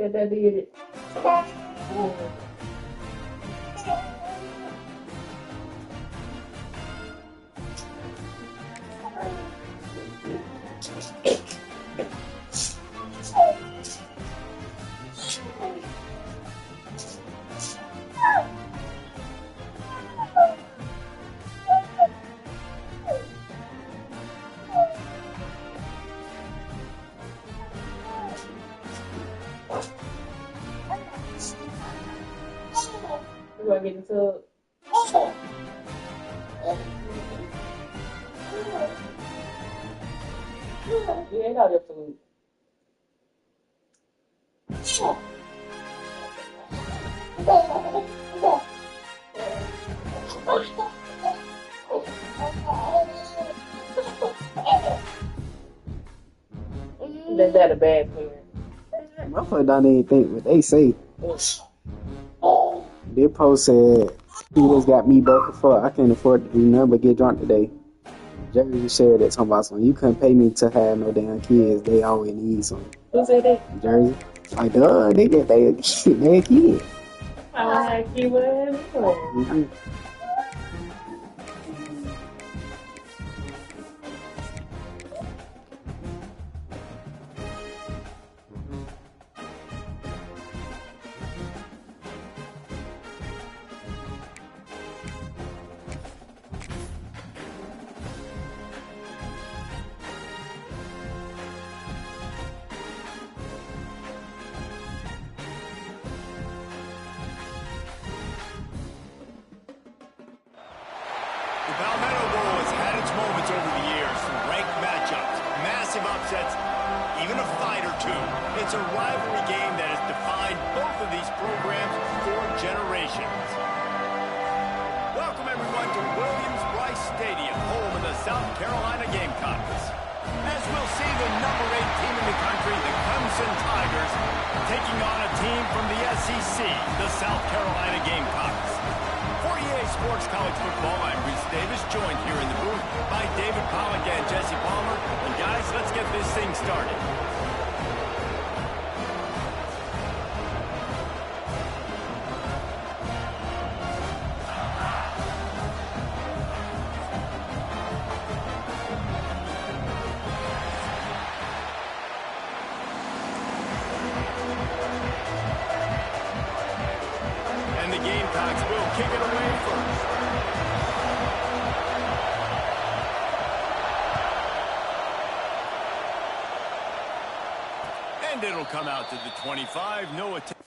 Said that did it. You want to get into you ain't all your food. That's that a bad parent. Motherfucker don't even think what they say. Their post said, "He just got me broke as fuck. I can't afford to do nothing but get drunk today." Jersey shared that talking about something. You couldn't pay me to have no damn kids. They always need some. Who said that? Jersey. Like, duh, they get they a kid. I had a kid with him. Mm-hmm. The Palmetto Bowl has had its moments over the years, from ranked matchups, massive upsets, even a fight or two. It's a rivalry game that has defined both of these programs for generations. Welcome everyone to Williams-Brice Stadium, home of the South Carolina Gamecocks. As we'll see the number 8 team in the country, the Clemson Tigers, taking on a team from the SEC, the South Carolina Gamecocks. For EA Sports College Football, I'm Reese Davis, joined here in the booth by David Pollack and Jesse Palmer. And guys, let's get this thing started. And the Gamecocks will kick it away first. And it'll come out to the 25. No attempt.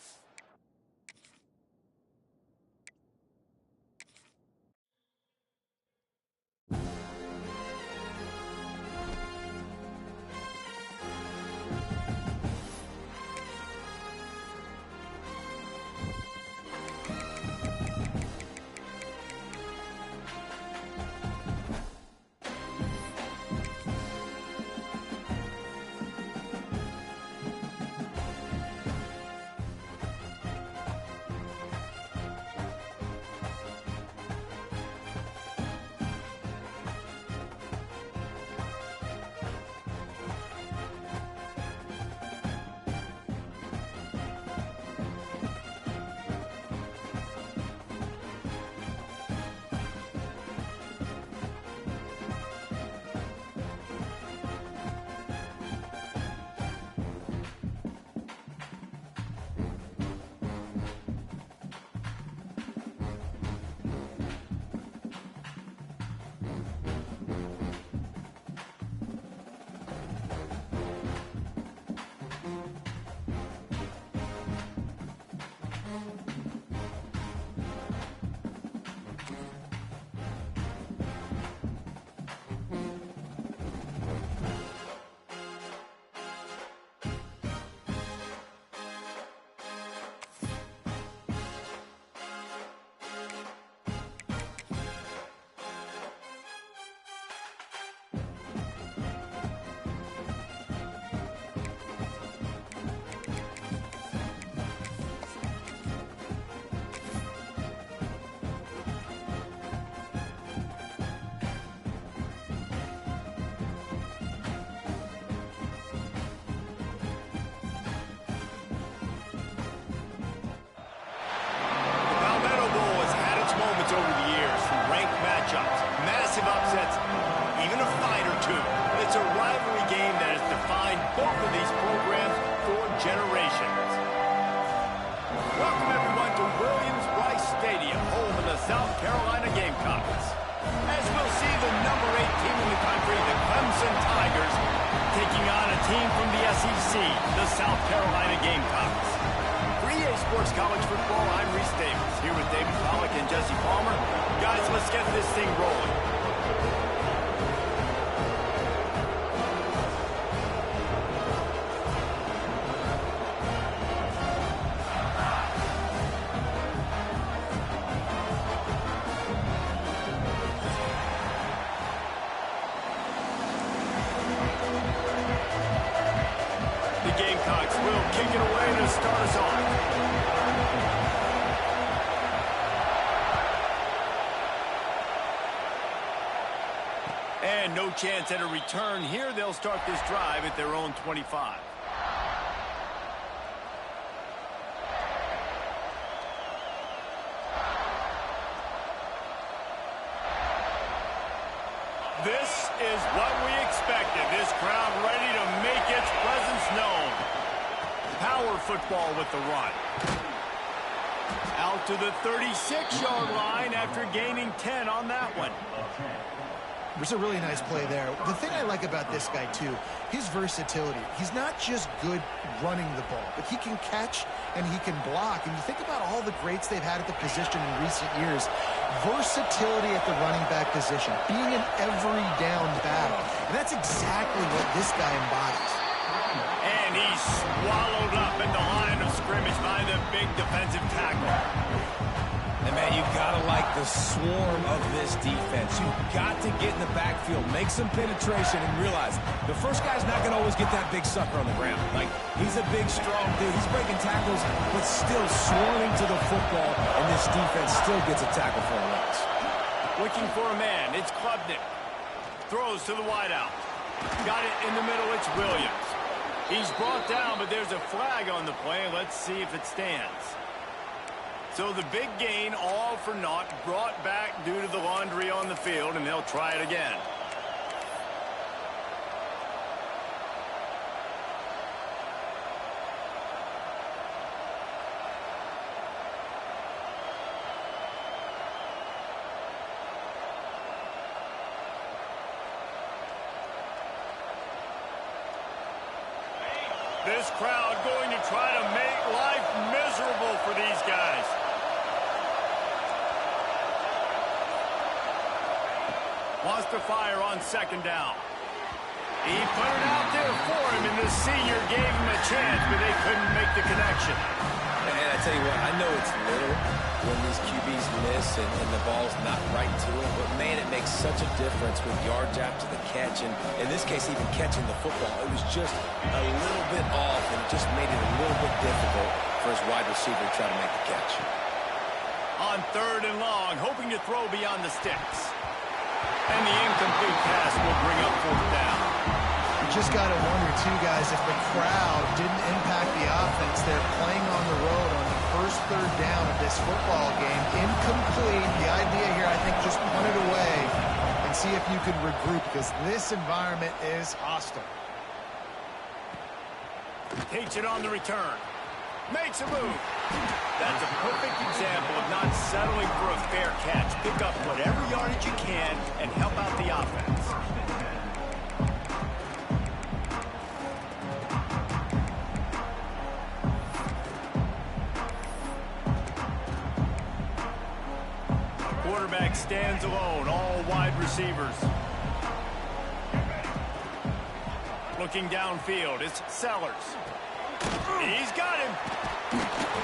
for generations. Welcome, everyone, to Williams-Brice Stadium, home of the South Carolina Gamecocks. As we'll see, the number 8 team in the country, the Clemson Tigers, taking on a team from the SEC, the South Carolina Gamecocks. For EA Sports College Football, I'm Reese Davis, here with David Pollack and Jesse Palmer. Guys, let's get this thing rolling. Gamecocks will kick it away to start us off. And no chance at a return here. They'll start this drive at their own 25. This is what we expected. This crowd ready to make its presence known. Power football with the run. Out to the 36-yard line after gaining 10 on that one. It was a really nice play there. The thing I like about this guy, too, his versatility. He's not just good running the ball, but he can catch and he can block. And you think about all the greats they've had at the position in recent years. Versatility at the running back position, being an every down battle. And that's exactly what this guy embodies. And he's swallowed up in the line of scrimmage by the big defensive tackle. And, man, you've got to like the swarm of this defense. You've got to get in the backfield, make some penetration, and realize the first guy's not going to always get that big sucker on the ground. Like, he's a big, strong dude. He's breaking tackles, but still swarming to the football, and this defense still gets a tackle for a loss. Looking for a man. It's Klubnik. Throws to the wideout. Got it in the middle. It's Williams. He's brought down, but there's a flag on the play. Let's see if it stands. So the big gain, all for naught, brought back due to the laundry on the field, and they'll try it again. This crowd going to try to make life miserable for these guys. Wants to fire on second down. He put it out there for him, and the senior gave him a chance, but they couldn't make the connection. And I tell you what, I know it's little when these QBs miss and the ball's not right to it, but, man, it makes such a difference with yards after the catch, and in this case, even catching the football. It was just a little bit off, and it just made it a little bit difficult for his wide receiver to try to make the catch. On third and long, hoping to throw beyond the sticks. And the incomplete pass will bring up fourth down. You just got to wonder, too, guys, if the crowd didn't impact the offense. They're playing on the road on the first third down of this football game. Incomplete. The idea here, I think, just punt it away and see if you can regroup, because this environment is hostile. Takes it on the return. Makes a move. That's a perfect example of not settling for a fair catch. Pick up whatever yardage you can and help out the offense. Quarterback stands alone, all wide receivers. Looking downfield, it's Sellers. He's got him.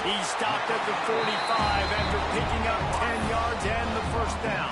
He stopped at the 45 after picking up 10 yards and the first down.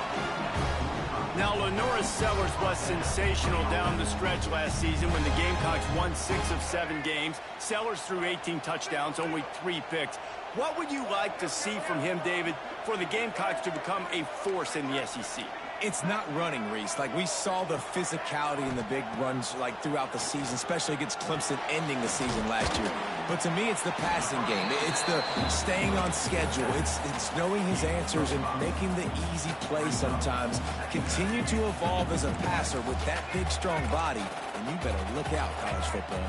Now, Lenora Sellers was sensational down the stretch last season when the Gamecocks won 6 of 7 games. Sellers threw 18 touchdowns, only 3 picks. What would you like to see from him, David, for the Gamecocks to become a force in the SEC? It's not running, Reese. Like, we saw the physicality in the big runs, like, throughout the season, especially against Clemson ending the season last year. But to me, it's the passing game. It's the staying on schedule. It's knowing his answers and making the easy play sometimes. Continue to evolve as a passer with that big, strong body, and you better look out, college football.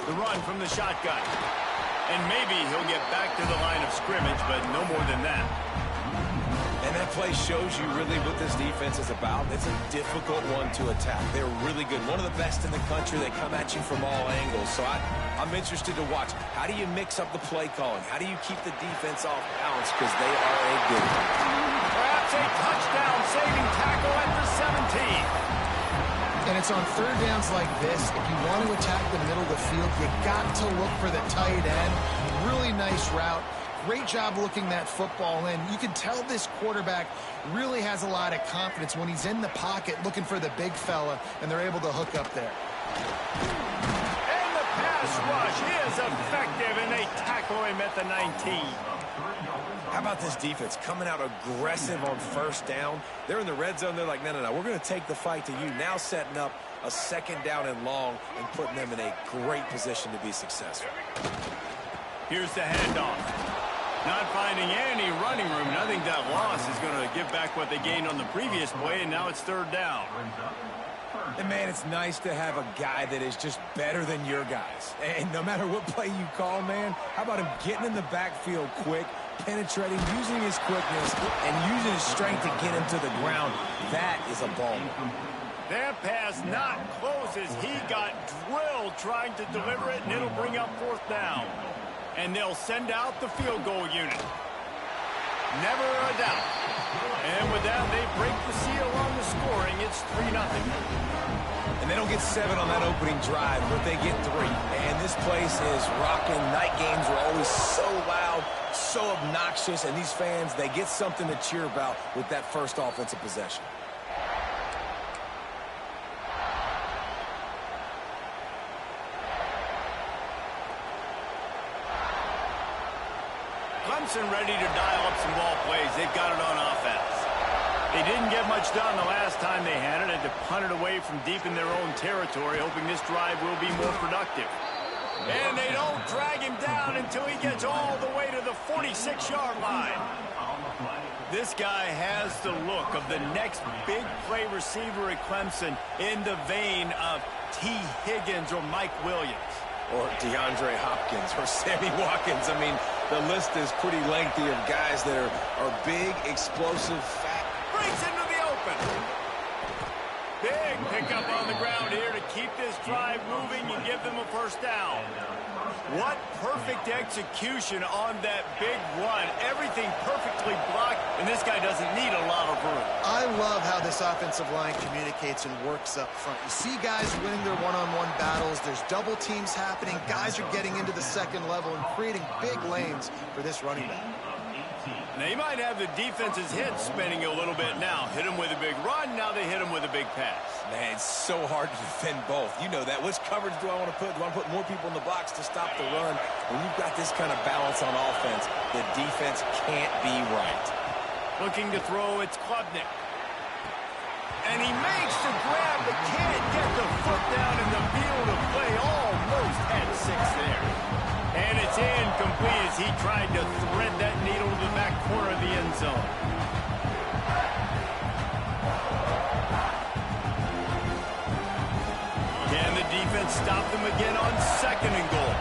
The run from the shotgun. And maybe he'll get back to the line of scrimmage, but no more than that. And that play shows you really what this defense is about. It's a difficult one to attack. They're really good. One of the best in the country. They come at you from all angles. So I'm interested to watch. How do you mix up the play calling? How do you keep the defense off balance? Because they are a good one. Perhaps a touchdown-saving tackle at the 17. And it's on third downs like this. If you want to attack the middle of the field, you got to look for the tight end. Really nice route. Great job looking that football in. You can tell this quarterback really has a lot of confidence when he's in the pocket looking for the big fella, and they're able to hook up there. And the pass rush is effective, and they tackle him at the 19. How about this defense coming out aggressive on first down? They're in the red zone. They're like, no, we're going to take the fight to you. Now setting up a second down and long and putting them in a great position to be successful. Here's the handoff. Not finding any running room. I think that loss is going to give back what they gained on the previous play, and now it's third down. And, man, it's nice to have a guy that is just better than your guys. And no matter what play you call, man, how about him getting in the backfield quick, penetrating, using his quickness, and using his strength to get him to the ground. That is a ball. That pass not close as he got drilled trying to deliver it, and it'll bring up fourth down. And they'll send out the field goal unit. Never a doubt. And with that, they break the seal on the scoring. It's 3-0. And they don't get 7 on that opening drive, but they get 3. And this place is rocking. Night games are always so loud, so obnoxious, and these fans, they get something to cheer about with that first offensive possession. Clemson ready to dial up some ball plays. They've got it on offense. They didn't get much done the last time they had it. Had to punt it away from deep in their own territory, hoping this drive will be more productive. And they don't drag him down until he gets all the way to the 46-yard line. This guy has the look of the next big play receiver at Clemson in the vein of T. Higgins or Mike Williams. Or DeAndre Hopkins or Sammy Watkins. I mean, the list is pretty lengthy of guys that are big, explosive, fat. Breaks into the open. Big pickup on the ground here to keep this drive moving and give them a first down. What perfect execution on that big run. Everything perfectly blocked, and this guy doesn't need a lot of room. I love how this offensive line communicates and works up front. You see guys winning their one-on-one battles. There's double teams happening. Guys are getting into the second level and creating big lanes for this running back. Now, you might have the defense's head spinning a little bit now. Hit him with a big run, now they hit him with a big pass. Man, it's so hard to defend both. You know that. Which coverage do I want to put? Do I want to put more people in the box to stop the run? When you've got this kind of balance on offense, the defense can't be right. Looking to throw, it's Klubnik. And he makes the grab, but can't get the foot down in the field of play. Almost had 6 there. And it's incomplete as he tried to thread that needle to the back corner of the end zone. Can the defense stop them again on 2nd and goal?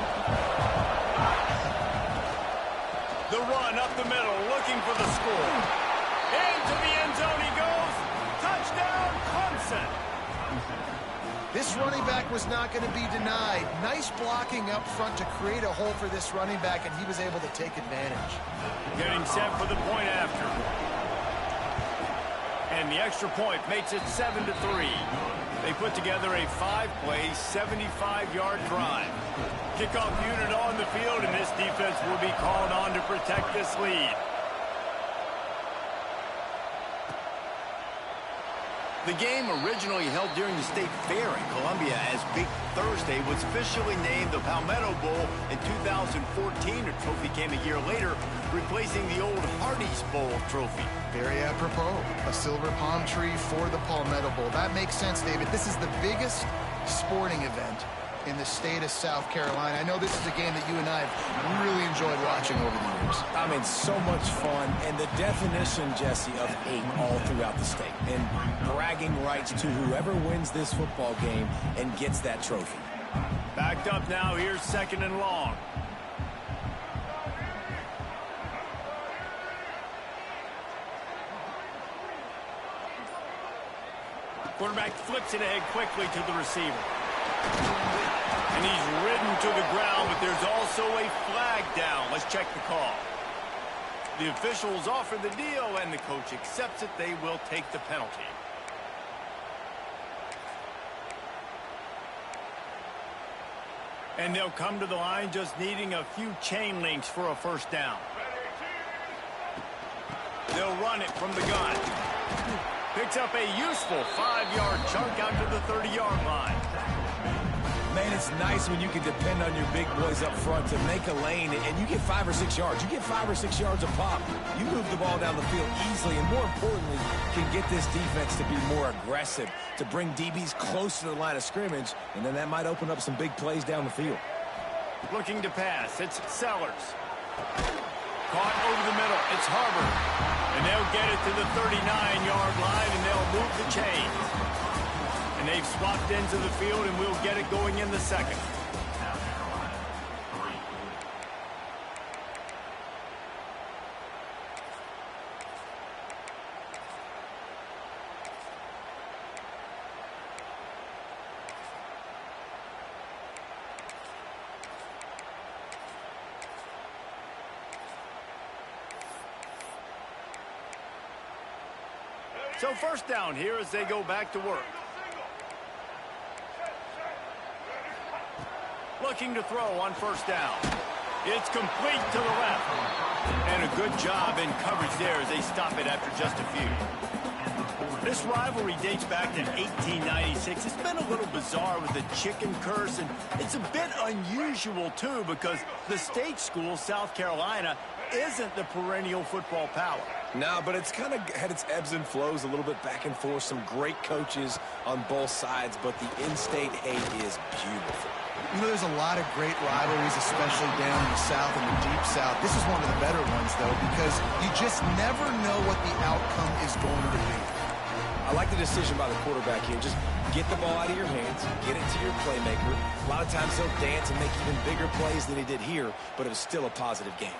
The run up the middle, looking for the score. Into the end zone he goes. Touchdown, Clemson. This running back was not going to be denied. Nice blocking up front to create a hole for this running back, and he was able to take advantage. Getting set for the point after. And the extra point makes it 7-3. They put together a 5-play, 75-yard drive. Kickoff unit on the field, and this defense will be called on to protect this lead. The game, originally held during the State Fair in Columbia as Big Thursday, was officially named the Palmetto Bowl in 2014. The trophy came a year later, replacing the old Hardee's Bowl trophy. Very apropos. A silver palm tree for the Palmetto Bowl. That makes sense, David. This is the biggest sporting event in the state of South Carolina. I know this is a game that you and I have really enjoyed watching over the years. I mean, so much fun, and the definition, Jesse, of hate all throughout the state, and bragging rights to whoever wins this football game and gets that trophy. Backed up now. Here's 2nd and long. Quarterback flips it ahead quickly to the receiver. And he's ridden to the ground, but there's also a flag down. Let's check the call. The officials offer the deal, and the coach accepts it. They will take the penalty. And they'll come to the line just needing a few chain links for a 1st down. They'll run it from the gun. Picks up a useful 5-yard chunk out to the 30-yard line. Man, it's nice when you can depend on your big boys up front to make a lane, and you get 5 or 6 yards. You get 5 or 6 yards a pop. You move the ball down the field easily, and more importantly, can get this defense to be more aggressive, to bring DBs close to the line of scrimmage, and then that might open up some big plays down the field. Looking to pass. It's Sellers. Caught over the middle. It's Harvard. And they'll get it to the 39-yard line, and they'll move the chains. And they've swapped into the field, and we'll get it going in the 2nd. So 1st down here as they go back to work. Looking to throw on 1st down. It's complete to the left. And a good job in coverage there as they stop it after just a few. This rivalry dates back to 1896. It's been a little bizarre with the chicken curse, and it's a bit unusual, too, because the state school, South Carolina, isn't the perennial football power. No, but it's kind of had its ebbs and flows a little bit back and forth. Some great coaches on both sides, but the in-state hate is beautiful. You know, there's a lot of great rivalries, especially down in the South and the Deep South. This is one of the better ones, though, because you just never know what the outcome is going to be. I like the decision by the quarterback here. Just get the ball out of your hands, get it to your playmaker. A lot of times he'll dance and make even bigger plays than he did here, but it was still a positive game.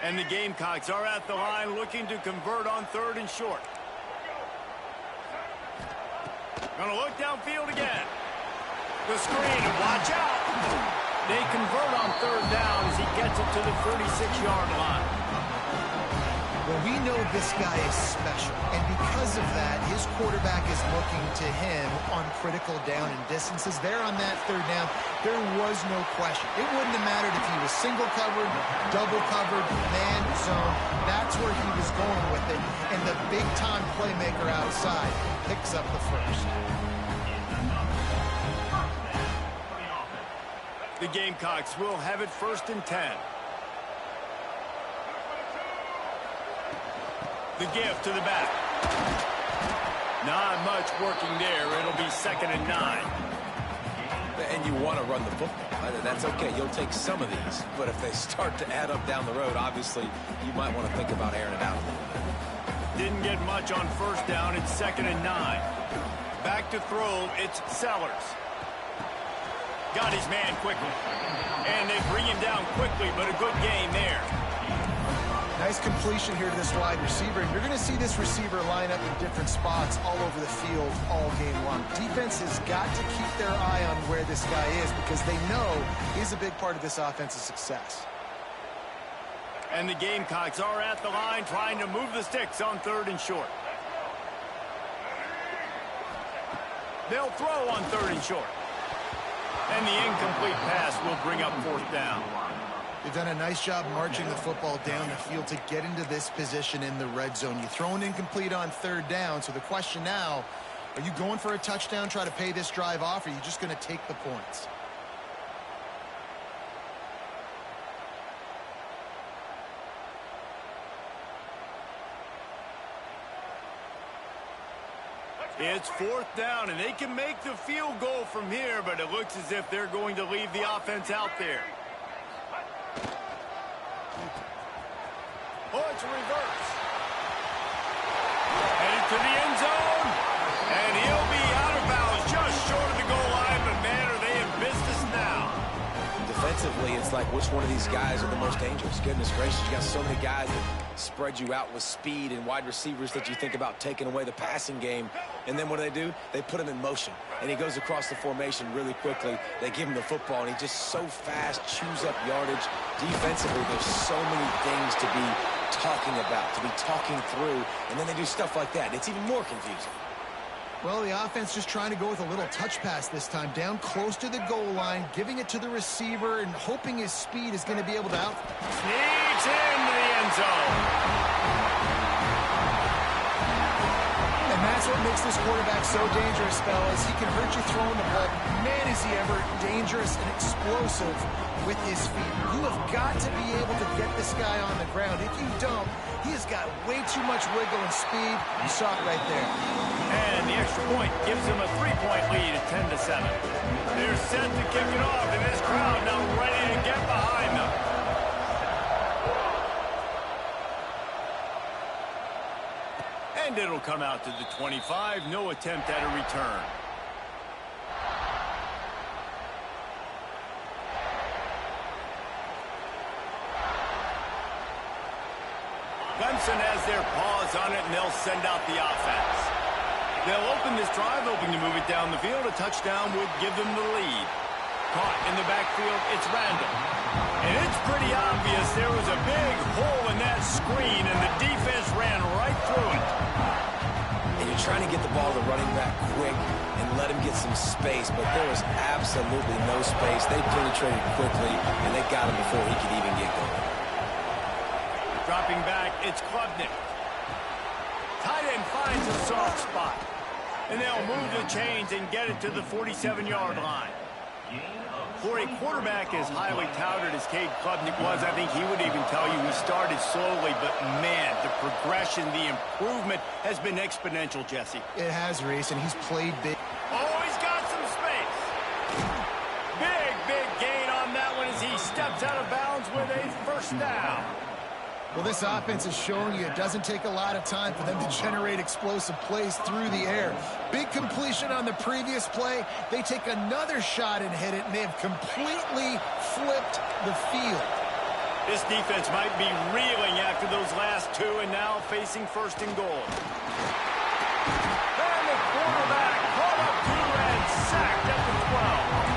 And the Gamecocks are at the line looking to convert on 3rd and short. Gonna look downfield again. The screen, and watch out. They convert on 3rd down as he gets it to the 36-yard line. Well, we know this guy is special, and because of that, his quarterback is looking to him on critical down and distances. There on that 3rd down, there was no question. It wouldn't have mattered if he was single covered, double covered, man zone. That's where he was going with it, and the big-time playmaker outside picks up the 1st. The Gamecocks will have it 1st and 10. The give to the back. Not much working there. It'll be 2nd and 9. And you want to run the football. That's okay. You'll take some of these. But if they start to add up down the road, obviously, you might want to think about airing it out a little bit. Didn't get much on 1st down. It's 2nd and 9. Back to throw. It's Sellers. Got his man quickly. And they bring him down quickly, but a good game there. Nice completion here to this wide receiver. And you're going to see this receiver line up in different spots all over the field all game long. Defense has got to keep their eye on where this guy is because they know he's a big part of this offense's success. And the Gamecocks are at the line trying to move the sticks on 3rd and short. They'll throw on 3rd and short. And the incomplete pass will bring up 4th down. They've done a nice job marching the football down the field to get into this position in the red zone. You throw an incomplete on 3rd down, so the question now, are you going for a touchdown, try to pay this drive off, or are you just going to take the points? It's 4th down, and they can make the field goal from here, but it looks as if they're going to leave the offense out there. it's a reverse. Headed to the end zone. And he'll be out of bounds just short of the goal line. But, man, are they in business now. Defensively, it's like which one of these guys are the most dangerous? Goodness gracious, you got so many guys that spread you out with speed and wide receivers that you think about taking away the passing game. And then what do? They put him in motion. And he goes across the formation really quickly. They give him the football, and he's just so fast, chews up yardage. Defensively, there's so many things to be talking about, to be talking through, and then they do stuff like that. It's even more confusing. Well, the offense just trying to go with a little touch pass this time, down close to the goal line, giving it to the receiver and hoping his speed is going to be able to out. Sneaks into the end zone. And that's what makes this quarterback so dangerous, fellas. He can hurt you throwing the ball. Man, is he ever dangerous and explosive with his feet. You have got to be able to get this guy on the ground. If you don't, he has got way too much wiggle and speed. You saw it right there. And the extra point gives them a 3-point lead at 10-7. They're set to kick it off, and this crowd now ready to get behind them. And it'll come out to the 25. No attempt at a return. Clemson has their paws on it, and they'll send out the offense. They'll open this drive, hoping to move it down the field. A touchdown would give them the lead. Caught in the backfield, it's Randall. And it's pretty obvious there was a big hole in that screen, and the defense ran right through it. And you're trying to get the ball to running back quick and let him get some space, but there was absolutely no space. They penetrated quickly, and they got him before he could even get going. Dropping back, it's Klubnik. Tight end finds a soft spot. And they'll move the chains and get it to the 47-yard line. For a quarterback as highly touted as Cade Klubnik was, I think he would even tell you he started slowly, but man, the progression, the improvement has been exponential, Jesse. It has, Reese, and he's played big. Oh, he's got some space. Big gain on that one as he steps out of bounds with a first down. Well, this offense is showing you it doesn't take a lot of time for them to generate explosive plays through the air. Big completion on the previous play. They take another shot and hit it, and they have completely flipped the field. This defense might be reeling after those last two and now facing first and goal. And the quarterback caught up to and sacked at the 12.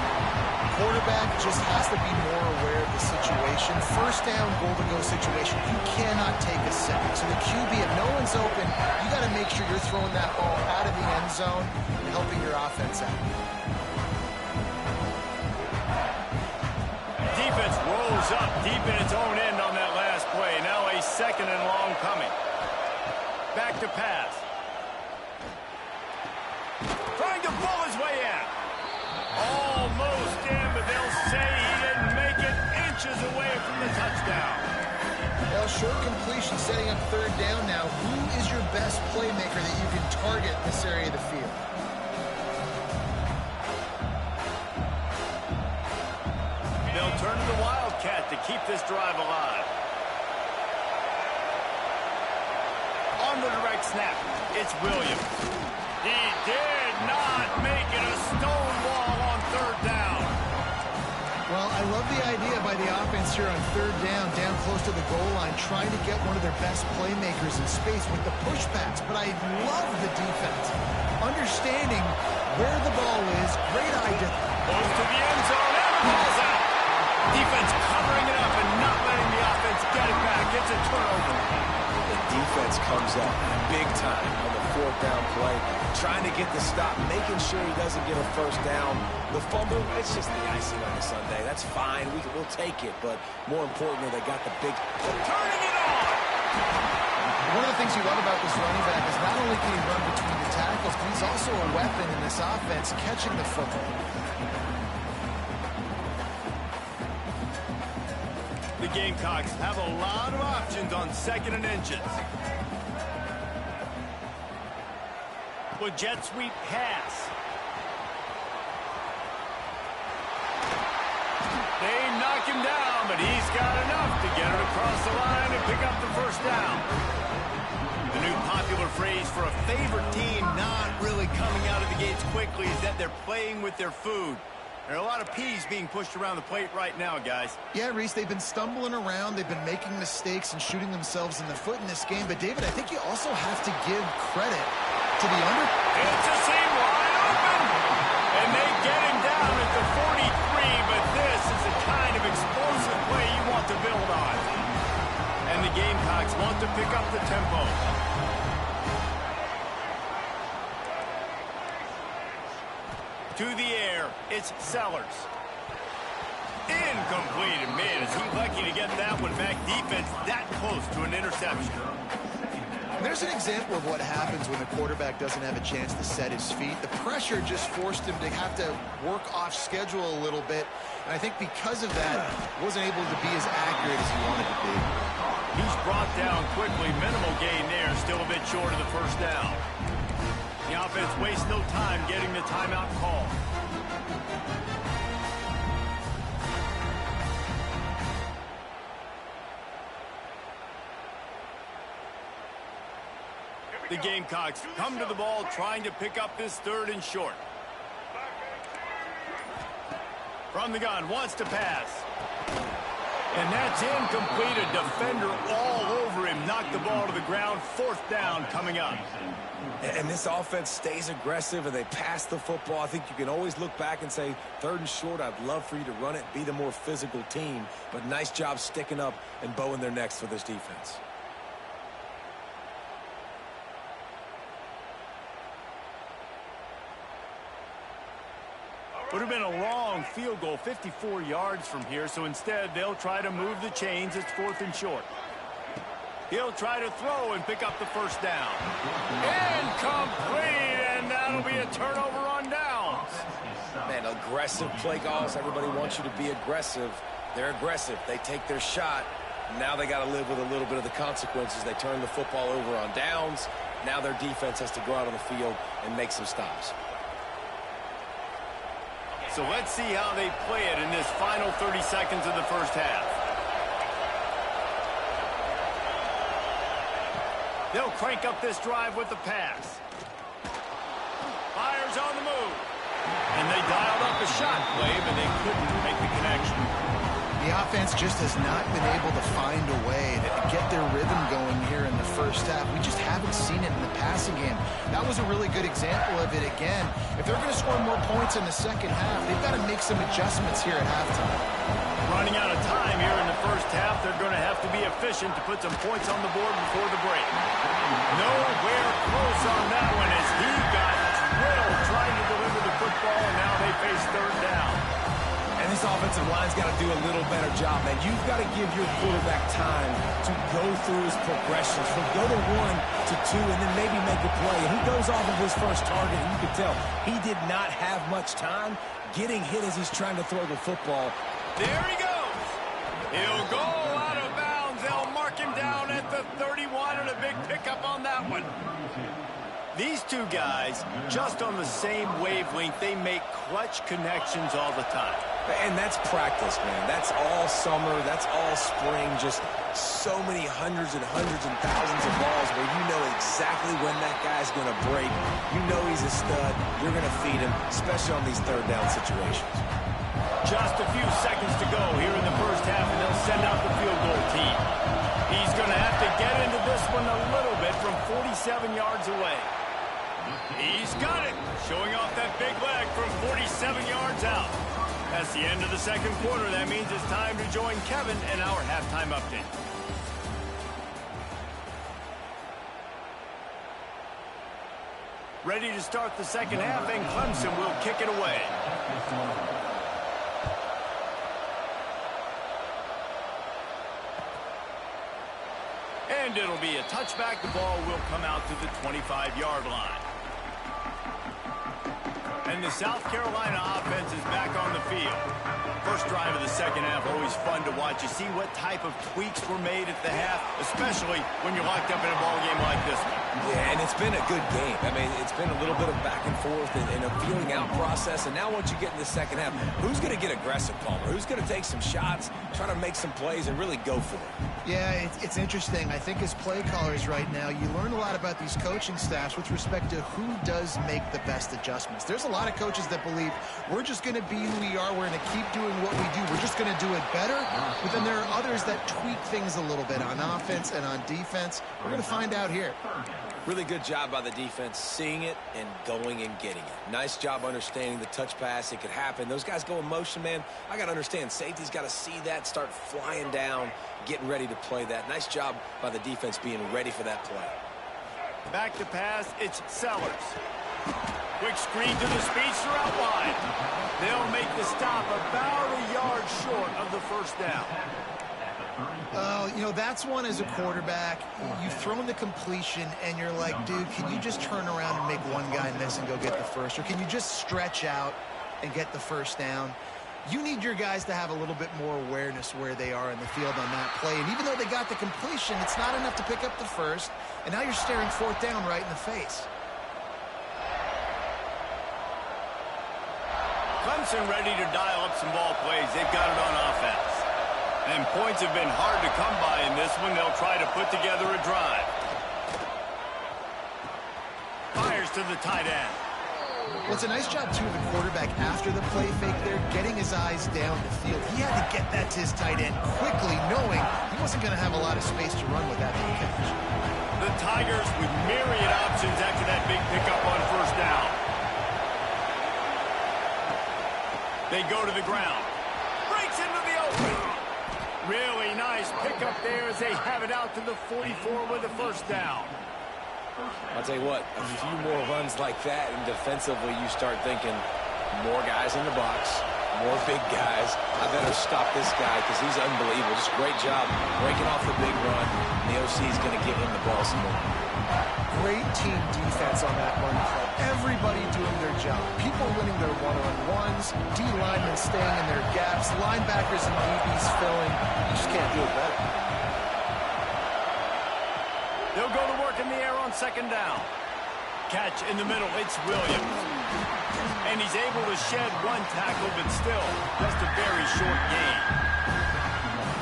Quarterback just has to be more aware of the situation. First down, goal-to-go situation. You cannot take a sack. So the QB, if no one's open, you got to make sure you're throwing that ball out of the end zone and helping your offense out. Defense rolls up deep in its own end on that last play. Now a second and long coming. Back to pass. Trying to pull his way in. Almost in, but they'll say he didn't make it, inches away from the touchdown. Well, short completion setting up third down now. Who is your best playmaker that you can target in this area of the field? They'll turn to the Wildcat to keep this drive alive. On the direct snap, it's Williams. He did not make it, a stonewall on third down. Well, I love the idea by the offense here on third down close to the goal line, trying to get one of their best playmakers in space with the pushbacks. But I love the defense. Understanding where the ball is, great idea. Goes to the end zone, and the ball's out. Defense covering it up and not letting the offense get it back. It's a turnover. The defense comes up big time on the fourth down play, trying to get the stop, making sure he doesn't get a first down. The fumble, it's just the icing on the Sunday. That's fine. We'll take it, but more importantly, they got the big... Turning it on! One of the things you love about this running back is not only can he run between the tackles, but he's also a weapon in this offense, catching the football. The Gamecocks have a lot of options on second and inches. With jet sweep pass. They knock him down, but he's got enough to get it across the line and pick up the first first down. The new popular phrase for a favorite team not really coming out of the gates quickly is that they're playing with their food. There are a lot of peas being pushed around the plate right now, guys. Yeah, Reese, they've been stumbling around. They've been making mistakes and shooting themselves in the foot in this game. But, David, I think you also have to give credit to the under. It's a seam wide open. And they get him down at the 43, but this is the kind of explosive play you want to build on. And the Gamecocks want to pick up the tempo. To the air, it's Sellers. Incomplete, and man, is he lucky to get that one back. Defense that close to an interception. There's an example of what happens when the quarterback doesn't have a chance to set his feet. The pressure just forced him to have to work off schedule a little bit. And I think because of that, wasn't able to be as accurate as he wanted to be. He's brought down quickly. Minimal gain there, still a bit short of the first down. The offense wastes no time getting the timeout call. The Gamecocks come to the ball trying to pick up this 3rd and short. From the gun, wants to pass. And that's incomplete. A defender all over him. Knocked the ball to the ground. 4th down coming up. And this offense stays aggressive and they pass the football. I think you can always look back and say, 3rd and short, I'd love for you to run it, be the more physical team. But nice job sticking up and bowing their necks for this defense. Would have been a long field goal, 54 yards from here, so instead they'll try to move the chains. It's 4th and short. He'll try to throw and pick up the first down. Incomplete, and that'll be a turnover on downs. Man, aggressive play calls. Everybody wants you to be aggressive. They're aggressive. They take their shot. Now they got to live with a little bit of the consequences. They turn the football over on downs. Now their defense has to go out on the field and make some stops. So let's see how they play it in this final 30 seconds of the first half. They'll crank up this drive with the pass. Fires on the move. And they dialed up a shot play, but they couldn't make the connection. The offense just has not been able to find a way to get their rhythm going here in the first half. We just haven't seen it in the passing game. That was a really good example of it again. If they're going to score more points in the second half, they've got to make some adjustments here at halftime. Running out of time here in the first half, they're going to have to be efficient to put some points on the board before the break. Nowhere close on that one as he got drilled trying to deliver the football, and now they face 3rd down. And this offensive line's got to do a little better job, man. You've got to give your quarterback time to go through his progressions, from go to 1 to 2, and then maybe make a play. And he goes off of his first target, and you can tell he did not have much time getting hit as he's trying to throw the football. There he goes. He'll go out of bounds. They'll mark him down at the 31, and a big pickup on that one. These two guys, just on the same wavelength, they make clutch connections all the time. And that's practice, man. That's all summer. That's all spring. Just so many hundreds and thousands of balls where you know exactly when that guy's going to break. You know he's a stud. You're going to feed him, especially on these 3rd down situations. Just a few seconds to go here in the first half, and they'll send out the field goal team. He's going to have to get into this one a little bit from 47 yards away. He's got it, showing off that big leg from 47 yards out. That's the end of the second quarter. That means it's time to join Kevin in our halftime update. Ready to start the second half, and Clemson will kick it away. And it'll be a touchback. The ball will come out to the 25-yard line. And the South Carolina offense is back on the field. First drive of the second half, always fun to watch. You see what type of tweaks were made at the half, especially when you're locked up in a ball game like this one. Yeah, and it's been a good game. I mean, it's been a little bit of back and forth and a feeling out process. And now once you get in the second half, who's going to get aggressive, Palmer? Who's going to take some shots, try to make some plays, and really go for it? Yeah, it's interesting. I think as play callers right now, you learn a lot about these coaching staffs with respect to who does make the best adjustments. There's a lot of coaches that believe we're just going to be who we are. We're going to keep doing what we do. We're just going to do it better. But then there are others that tweak things a little bit on offense and on defense. We're going to find out here. Really good job by the defense seeing it and going and getting it. Nice job understanding the touch pass. It could happen. Those guys go in motion, man. I got to understand. Safety's got to see that, start flying down, getting ready to play that. Nice job by the defense being ready for that play. Back to pass, it's Sellers. Quick screen to the speedster out wide. They'll make the stop about a yard short of the first down. You know, that's one as a quarterback. You've thrown the completion, and you're like, dude, can you just turn around and make one guy miss and go get the first? Or can you just stretch out and get the first down? You need your guys to have a little bit more awareness where they are in the field on that play. And even though they got the completion, it's not enough to pick up the first. And now you're staring fourth down right in the face. Clemson ready to dial up some ball plays. They've got it on offense. And points have been hard to come by in this one. They'll try to put together a drive. Fires to the tight end. Well, it's a nice job, too, of the quarterback after the play fake there, getting his eyes down the field. He had to get that to his tight end quickly, knowing he wasn't going to have a lot of space to run with that big catch. The Tigers with myriad options after that big pickup on first down. They go to the ground. Breaks into the open. Really nice pickup there as they have it out to the 44 with the first down. I'll tell you what, a few more runs like that, and defensively you start thinking more guys in the box, more big guys. I better stop this guy because he's unbelievable. Just great job breaking off the big run. The OC is going to give him the ball some more. Great team defense on that run play. Everybody doing their job. People winning their one-on-ones, D linemen staying in their gaps, linebackers and DBs filling. You just can't do it better. They'll go to work in the air on second down. Catch in the middle, it's Williams. And he's able to shed one tackle, but still, just a very short gain.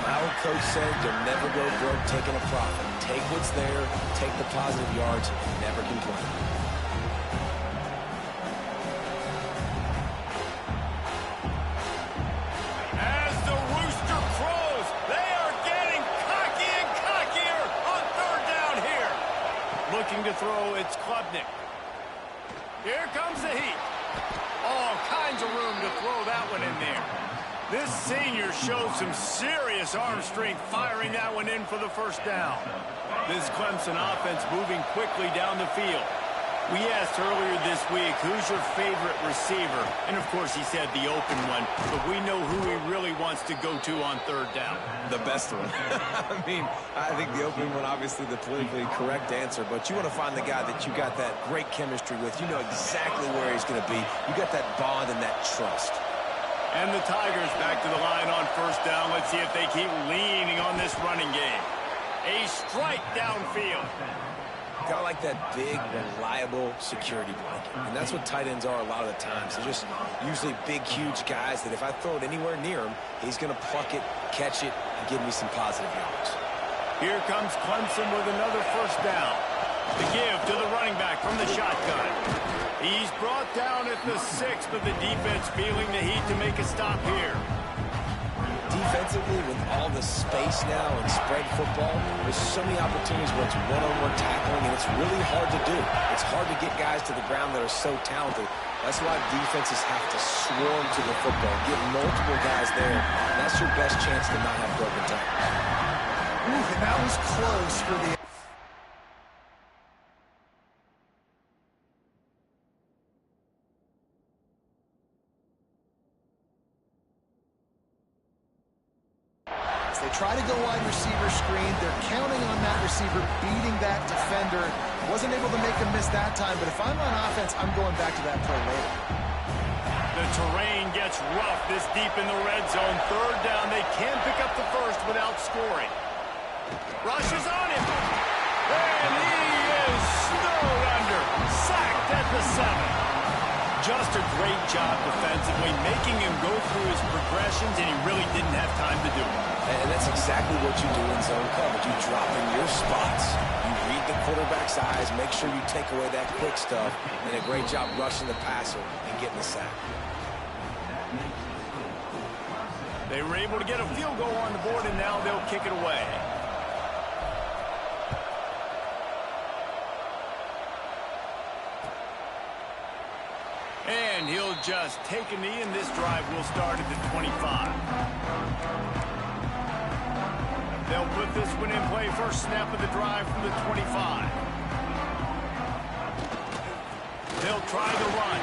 My old coach said you'll never go broke taking a profit. Take what's there, take the positive yards, and never complain. As the rooster crows, they are getting cocky and cockier on third down here. Looking to throw, it's Klubnik. Here comes the heat. All kinds of room to throw that one in there. This senior showed some serious arm strength firing that one in for the first down. This Clemson offense moving quickly down the field. We asked earlier this week, who's your favorite receiver? And, of course, he said the open one, but we know who he really wants to go to on third down. The best one. I mean, I think the opening one, obviously the politically correct answer, but you want to find the guy that you got that great chemistry with. You know exactly where he's going to be. You got that bond and that trust. And the Tigers back to the line on first down. Let's see if they keep leaning on this running game. A strike downfield. Kind of like that big, reliable security blanket. And that's what tight ends are a lot of the times. They're just usually big, huge guys that if I throw it anywhere near him, he's going to pluck it, catch it, and give me some positive yards. Here comes Clemson with another first down. The give to the running back from the shotgun. He's brought down at the 6, but the defense feeling the heat to make a stop here. Defensively, with all the space now and spread football, there's so many opportunities where it's one-on-one tackling, and it's really hard to do. It's hard to get guys to the ground that are so talented. That's why defenses have to swarm to the football, get multiple guys there. And that's your best chance to not have broken tackles. Ooh, and that was close for the... They try to go wide receiver screen. They're counting on that receiver beating that defender. Wasn't able to make him miss that time, but if I'm on offense, I'm going back to that play later. The terrain gets rough this deep in the red zone. Third down, they can pick up the first without scoring. Rush is on him. And he is snowed under. Sacked at the 7. Just a great job defensively, making him go through his progressions, and he really didn't have time to do it. And that's exactly what you do in zone coverage. You drop in your spots. You read the quarterback's eyes, make sure you take away that quick stuff, and a great job rushing the passer and getting the sack. They were able to get a field goal on the board, and now they'll kick it away. And he'll just take a knee, and this drive will start at the 25. They'll put this one in play. First snap of the drive from the 25. They'll try the run.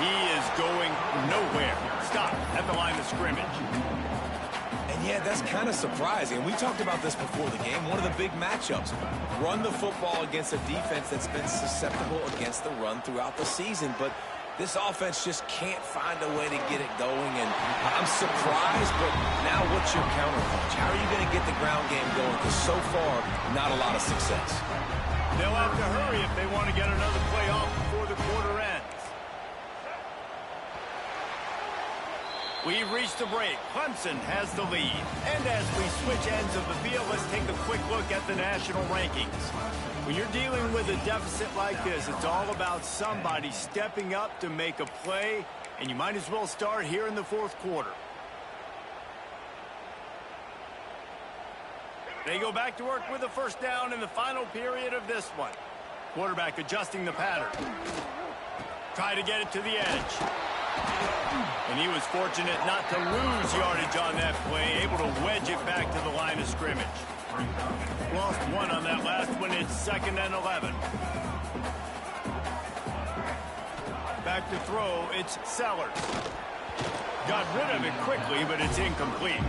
He is going nowhere. Stop at the line of scrimmage. And yeah, that's kind of surprising. We talked about this before the game. One of the big matchups. Run the football against a defense that's been susceptible against the run throughout the season. But this offense just can't find a way to get it going. And I'm surprised, but now what's your counterpunch? How are you going to get the ground game going? Because so far, not a lot of success. They'll have to hurry if they want to get another play off before the quarter ends. We've reached the break. Clemson has the lead. And as we switch ends of the field, let's take a quick look at the national rankings. When you're dealing with a deficit like this, it's all about somebody stepping up to make a play, and you might as well start here in the fourth quarter. They go back to work with a first down in the final period of this one. Quarterback adjusting the pattern. Try to get it to the edge. And he was fortunate not to lose yardage on that play, able to wedge it back to the line of scrimmage. Lost one on that last one. It's 2nd and 11. Back to throw, it's Sellers. Got rid of it quickly, but it's incomplete.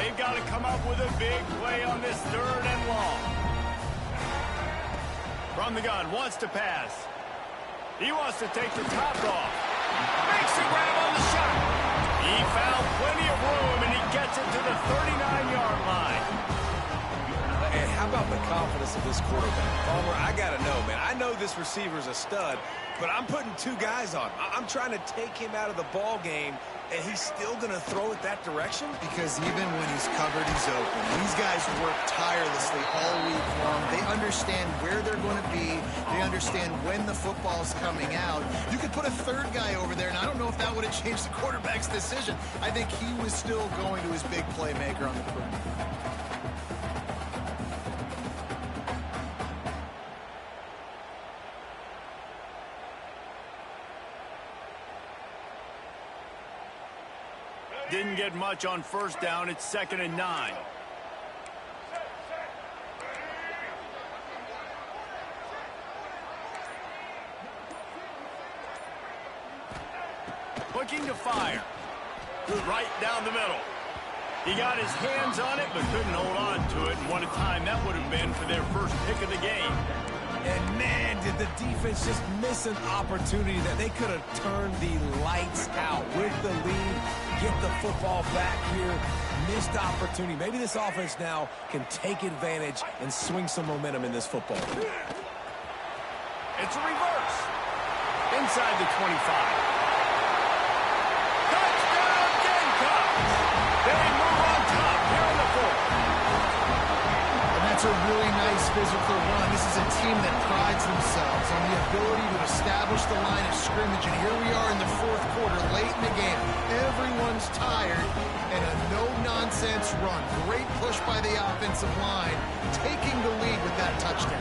They've got to come up with a big play on this 3rd and long. From the gun, wants to pass. He wants to take the top off. Makes a grab on the shot. He found plenty of room, and he gets it to the 39-yard line. And how about the confidence of this quarterback? Palmer, I got to know, man. I know this receiver's a stud, but I'm putting 2 guys on him. I'm trying to take him out of the ball game, and he's still going to throw it that direction? Because even when he's covered, he's open. These guys work tirelessly all week long. They understand where they're going to be. They understand when the football's coming out. You could put a 3rd guy over there, and I don't know if that would have changed the quarterback's decision. I think he was still going to his big playmaker on the perimeter. Didn't get much on first down. It's 2nd and 9. Looking to fire. Right down the middle. He got his hands on it, but couldn't hold on to it. And what a time that would have been for their first pick of the game. And man, did the defense just miss an opportunity that they could have turned the lights out with the lead, get the football back here. Missed opportunity. Maybe this offense now can take advantage and swing some momentum in this football. It's a reverse. Inside the 25. Touchdown Gamecocks! They move on top here in the 4th. And that's a really nice physical run. This is a team that prides themselves on the ability to establish the line of scrimmage. And here we are in the 4th quarter, late in the game. Everyone's tired, and a no-nonsense run. Great push by the offensive line, taking the lead with that touchdown.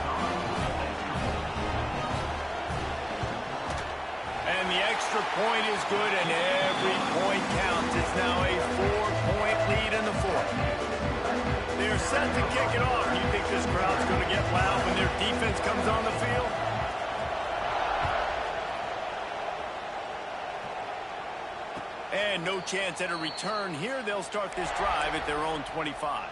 And the extra point is good, and every point counts. It's now a 4-point lead in the 4th. They're set to kick it off. You think this crowd's going to get loud when their defense comes on the field? And no chance at a return here. They'll start this drive at their own 25.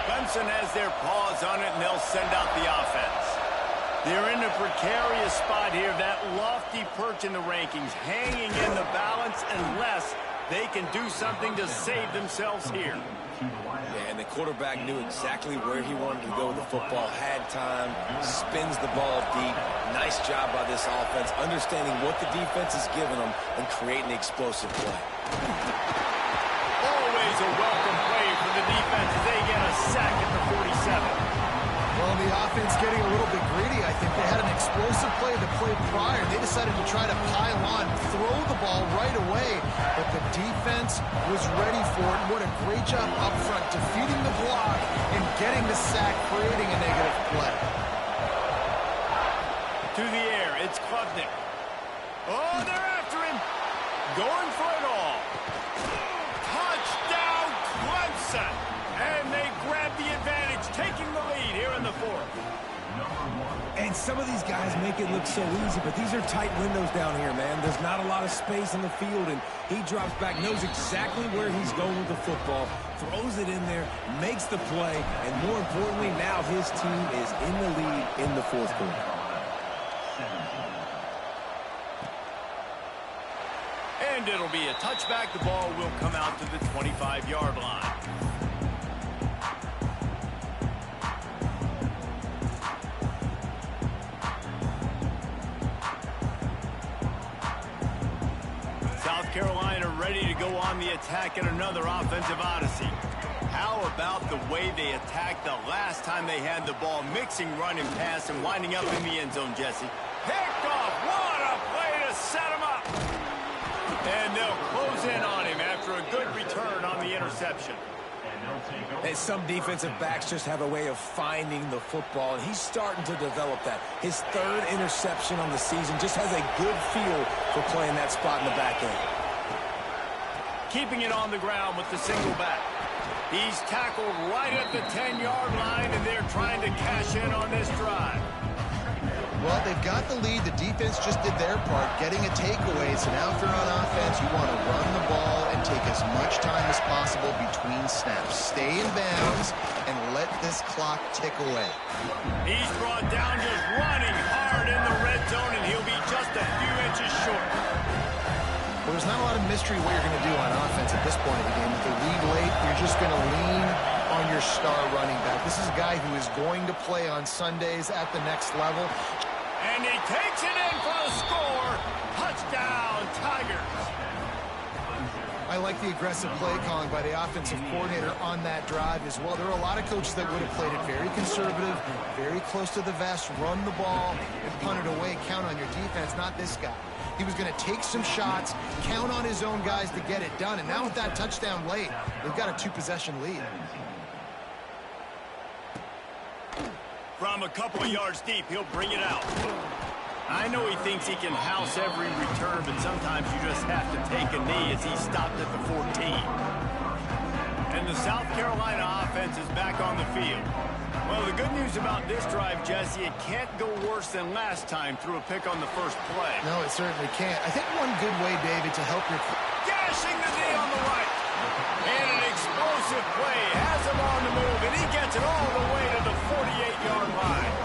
Clemson has their paws on it, and they'll send out the offense. They're in a precarious spot here, that lofty perch in the rankings, hanging in the balance unless they can do something to save themselves here. Yeah, and the quarterback knew exactly where he wanted to go with the football, had time, spins the ball deep. Nice job by this offense, understanding what the defense is giving them and creating the explosive play. Always a welcome play for the defense as they get a sack at the 47. Well, the offense getting a little bit greedy, I think. They had an explosive play the play prior. They decided to try to pile on, throw the ball right away, but the defense was ready for it. What a great job up front, defeating the block and getting the sack, creating a negative play. To the air, it's Klubnik. Oh, they're after him. Going for it all. Touchdown, Clemson. And they grab the advantage, taking the lead here in the fourth. And some of these guys make it look so easy, but these are tight windows down here, man. There's not a lot of space in the field, and he drops back, knows exactly where he's going with the football, throws it in there, makes the play, and more importantly, now his team is in the lead in the fourth quarter. And it'll be a touchback. The ball will come out to the 25-yard line. South Carolina ready to go on the attack in another offensive odyssey. How about the way they attacked the last time they had the ball, mixing run and pass and winding up in the end zone, Jesse? Picked off. What a play to set him up. And they'll close in on him after a good return on the interception. And some defensive backs just have a way of finding the football, and he's starting to develop that. His third interception on the season, just has a good feel for playing that spot in the back end. Keeping it on the ground with the single back. He's tackled right at the 10-yard line, and they're trying to cash in on this drive. Well, they've got the lead. The defense just did their part, getting a takeaway. So now if you're on offense, you want to run the ball and take as much time as possible between snaps. Stay in bounds and let this clock tick away. He's brought down just running hard in the red zone, and he'll be just a few inches short. Well, there's not a lot of mystery what you're going to do on offense at this point of the game. With the lead late, you're just going to lean on your star running back. This is a guy who is going to play on Sundays at the next level. And he takes it in for the score. Touchdown, Tigers. I like the aggressive play calling by the offensive coordinator on that drive as well. There are a lot of coaches that would have played it very conservative, very close to the vest, run the ball, and punt it away, count on your defense, not this guy. He was going to take some shots, count on his own guys to get it done, and now with that touchdown late, they've got a 2-possession lead. From a couple of yards deep, he'll bring it out. I know he thinks he can house every return, but sometimes you just have to take a knee as he stopped at the 14. And the South Carolina offense is back on the field. Well, the good news about this drive, Jesse, it can't go worse than last time through a pick on the first play. No, it certainly can't. I think one good way, David, to help your... Gashing the knee on the right. And an explosive play has him on the move, and he gets it all the way to the 48-yard line.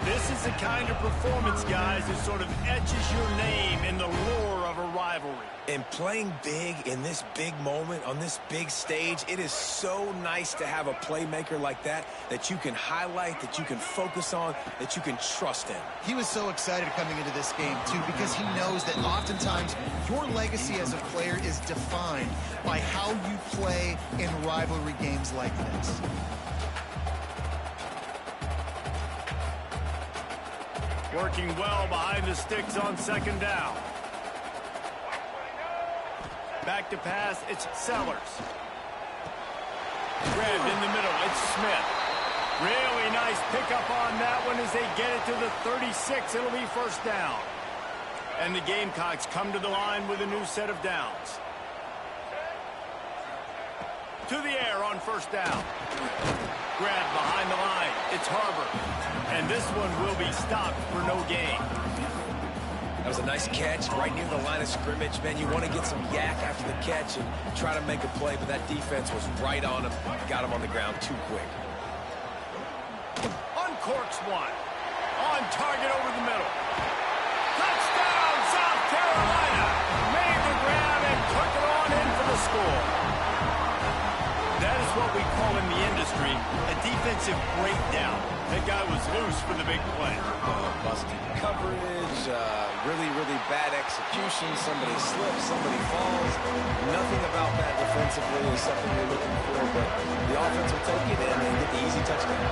This is the kind of performance, guys, that sort of etches your name in the lore of a rivalry. And playing big in this big moment, on this big stage, it is so nice to have a playmaker like that you can highlight, that you can focus on, that you can trust in. He was so excited coming into this game, too, because he knows that oftentimes your legacy as a player is defined by how you play in rivalry games like this. Working well behind the sticks on second down. Back to pass, it's Sellers. Grabbed in the middle, it's Smith. Really nice pickup on that one as they get it to the 36. It'll be first down. And the Gamecocks come to the line with a new set of downs. To the air on first down. Grabbed behind the line, it's Harbor. And this one will be stopped for no gain. That was a nice catch right near the line of scrimmage. Man, you want to get some yak after the catch and try to make a play, but that defense was right on him. Got him on the ground too quick. Uncorks one. On target over the middle. Touchdown, South Carolina. Made the grab and took it on in for the score. That is what we call in the industry a defensive breakdown. That guy was loose for the big play. Busted coverage, really, really bad execution. Somebody slips, somebody falls. Nothing about that defensively is something you're looking for, but the offense will take it in and get the easy touchdown.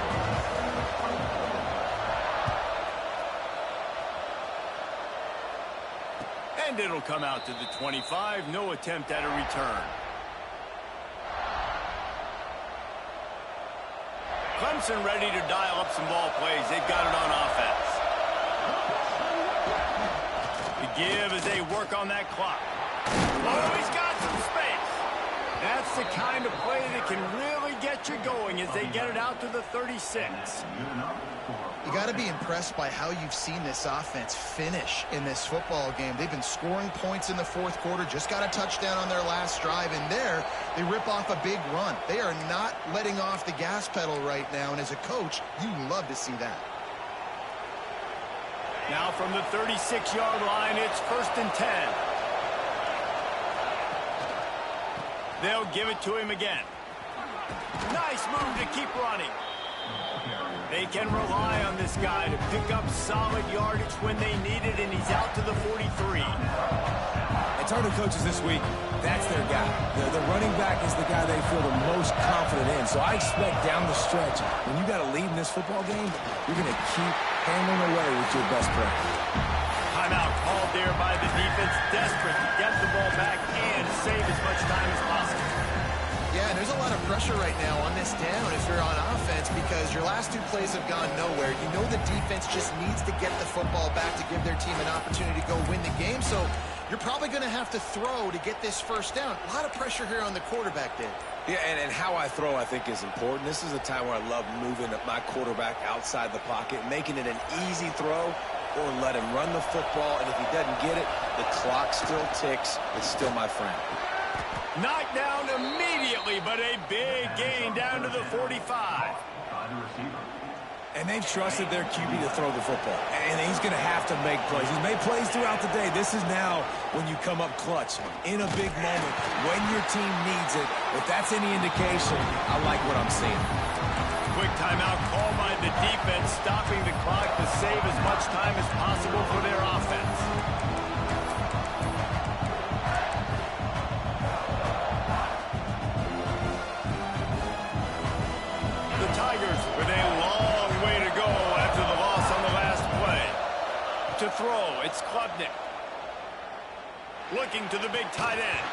And it'll come out to the 25. No attempt at a return. Clemson ready to dial up some ball plays. They've got it on offense. The give as they work on that clock. Oh, he's got some space. That's the kind of play that can really get you going as they get it out to the 36. You got to be impressed by how you've seen this offense finish in this football game. They've been scoring points in the fourth quarter, just got a touchdown on their last drive, and there they rip off a big run. They are not letting off the gas pedal right now, and as a coach, you love to see that. Now from the 36-yard line, it's 1st and 10. They'll give it to him again. Nice move to keep running. They can rely on this guy to pick up solid yardage when they need it, and he's out to the 43. And Turner coaches this week, that's their guy. The running back is the guy they feel the most confident in. So I expect down the stretch, when you got a lead in this football game, you're going to keep hammering away with your best player. Timeout called there by the defense, desperate to get the ball back and save as much time as possible. Yeah, and there's a lot of pressure right now on this down if you're on offense because your last two plays have gone nowhere. You know the defense just needs to get the football back to give their team an opportunity to go win the game. So you're probably going to have to throw to get this first down. A lot of pressure here on the quarterback, Dave. Yeah, and how I throw, I think, is important. This is a time where I love moving my quarterback outside the pocket, making it an easy throw, or let him run the football. And if he doesn't get it, the clock still ticks. It's still my friend. Knocked down immediately, but a big gain down to the 45. And they've trusted their QB to throw the football. And he's going to have to make plays. He's made plays throughout the day. This is now when you come up clutch in a big moment when your team needs it. If that's any indication, I like what I'm seeing. Quick timeout called by the defense, stopping the clock to save as much time as possible for their offense. Tigers with a long way to go after the loss on the last play. To throw, it's Klubnik. Looking to the big tight end.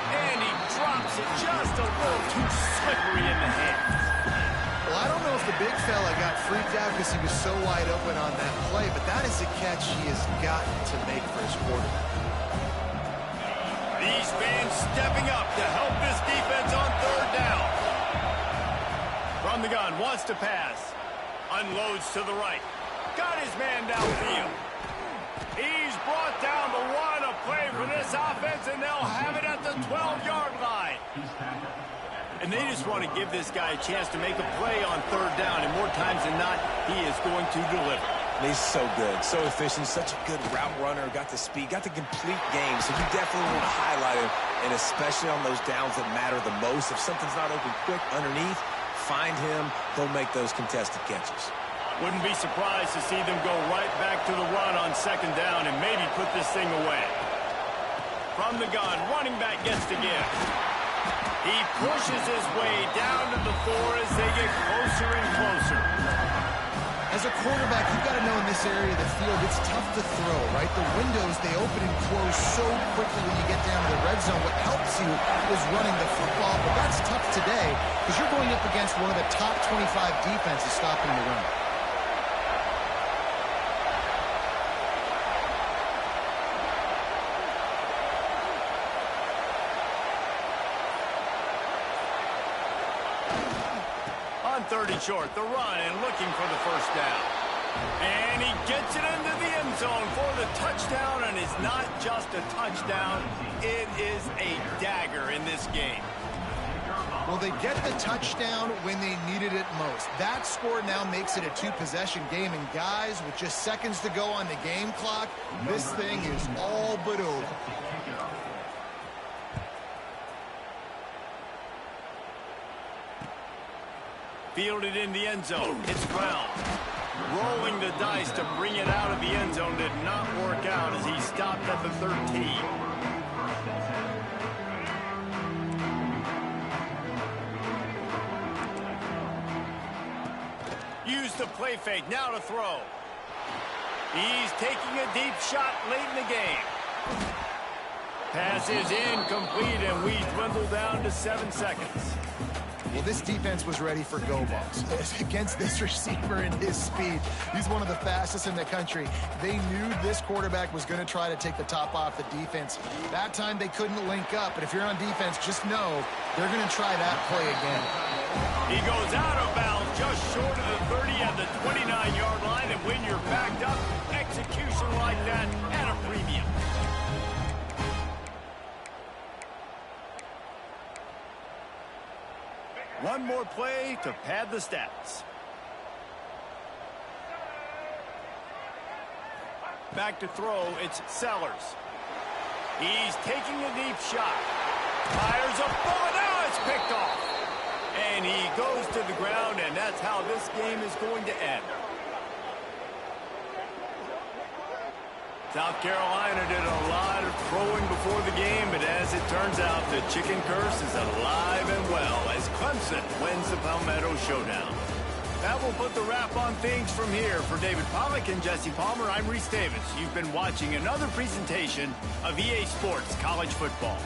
And he drops it just a little too slippery in the hands. Well, I don't know if the big fella got freaked out because he was so wide open on that play, but that is a catch he has got to make for his quarterback. These fans stepping up to help this defense on 3rd down. From the gun, wants to pass. Unloads to the right. Got his man downfield. He's brought down the one. A play for this offense, and they'll have it at the 12-yard line. And they just want to give this guy a chance to make a play on 3rd down, and more times than not, he is going to deliver. He's so good, so efficient, such a good route runner, got the speed, got the complete game, so you definitely want to highlight him, and especially on those downs that matter the most. If something's not open quick underneath, find him, he'll make those contested catches. Wouldn't be surprised to see them go right back to the run on 2nd down and maybe put this thing away. From the gun, running back gets to give. He pushes his way down to the 4 as they get closer and closer. As a quarterback, you've got to know in this area of the field, it's tough to throw, right? The windows, they open and close so quickly when you get down to the red zone. What helps you is running the football, but that's tough today because you're going up against one of the top 25 defenses stopping the run. On 3rd and short, the run and looking for the 1st down. And he gets it into the end zone for the touchdown, and it's not just a touchdown, it is a dagger in this game. Well, they get the touchdown when they needed it most. That score now makes it a two-possession game. And guys, with just seconds to go on the game clock, this thing is all but over. Fielded in the end zone. It's Brown. Rolling the dice to bring it out of the end zone did not work out as he stopped at the 13. Use the play fake, now to throw. He's taking a deep shot late in the game. Pass is incomplete, and we dwindle down to 7 seconds. Well, this defense was ready for go balls. Against this receiver and his speed, he's one of the fastest in the country. They knew this quarterback was going to try to take the top off the defense. That time they couldn't link up, but if you're on defense, just know they're going to try that play again. He goes out of bounds just short of the 30 at the 29-yard line, and when you're backed up, execution like that at a premium. One more play to pad the stats. Back to throw, it's Sellers. He's taking a deep shot. Fires a bullet, now it's picked off. And he goes to the ground, and that's how this game is going to end. South Carolina did a lot of throwing before the game, but as it turns out, the chicken curse is alive and well as Clemson wins the Palmetto Showdown. That will put the wrap on things from here. For David Pollack and Jesse Palmer, I'm Reese Davis. You've been watching another presentation of EA Sports College Football.